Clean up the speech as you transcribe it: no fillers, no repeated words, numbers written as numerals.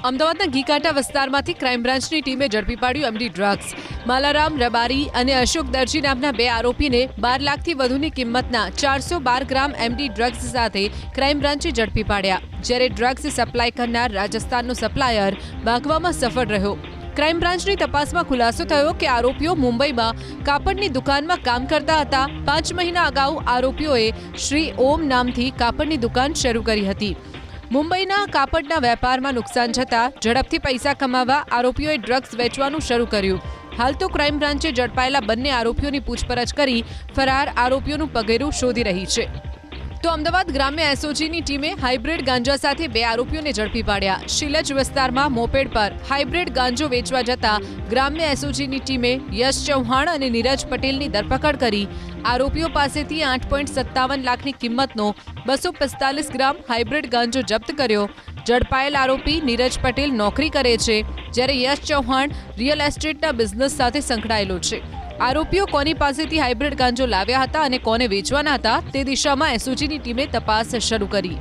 અમદાવાદના ઘીકાંટા વિસ્તારમાંથી ક્રાઇમ બ્રાન્ચની ટીમે ઝડપી પાડ્યું એમડી ડ્રગ્સ। માલારામ રબારી અને અશોક દરજી નામના બે આરોપીને 12 લાખથી વધુની કિંમતના 412 ગ્રામ એમડી ડ્રગ્સ સાથે ક્રાઇમ બ્રાન્ચે ઝડપી પાડ્યા, જ્યારે ડ્રગ્સ સપ્લાય કરનાર રાજસ્થાનનો સપ્લાયર ભાગવામાં સફળ રહ્યો। ક્રાઇમ બ્રાન્ચની તપાસમાં ખુલાસો થયો કે આરોપીઓ મુંબઈમાં કાપડની દુકાનમાં કામ કરતા હતા। 5 મહિના અગાઉ આરોપીઓએ શ્રી ઓમ નામથી કાપડની દુકાન શરૂ કરી હતી। મુંબઈના કાપડના વેપારમાં નુકસાન છતાં ઝડપથી પૈસા કમાવા આરોપીઓએ ડ્રગ્સ વેચવાનું શરૂ કર્યું। હાલ તો ક્રાઇમ બ્રાન્ચે ઝડપાયેલા બંને આરોપીઓની પૂછપરછ કરી ફરાર આરોપીઓનું પગેરું શોધી રહી છે। તો અમદાવાદ ગ્રામ્ય એસઓજીની ટીમે હાઇબ્રિડ ગાંજા સાથે બે આરોપીઓને ઝડપી પાડ્યા। શિલજ વિસ્તારમાં મોપેડ પર હાઇબ્રિડ ગાંજો વેચવા જતા ગ્રામ્ય એસઓજીની ટીમે યશ ચૌહાણ અને નીરજ પટેલની ધરપકડ કરી આરોપીઓ પાસેથી 8.57 લાખની કિંમતનો 245 ગ્રામ હાઇબ્રિડ ગાંજો જપ્ત કર્યો। ઝડપાયેલ આરોપી નીરજ પટેલ નોકરી કરે છે, જ્યારે યશ ચૌહાણ રિયલ એસ્ટેટના બિઝનેસ સાથે સંકળાયેલો છે। આરોપીઓ કોની પાસેથી હાઇબ્રિડ ગાંજો લાવ્યા હતા અને કોને વેચવાના હતા તે દિશામાં એસઓજીની ટીમે તપાસ શરૂ કરી।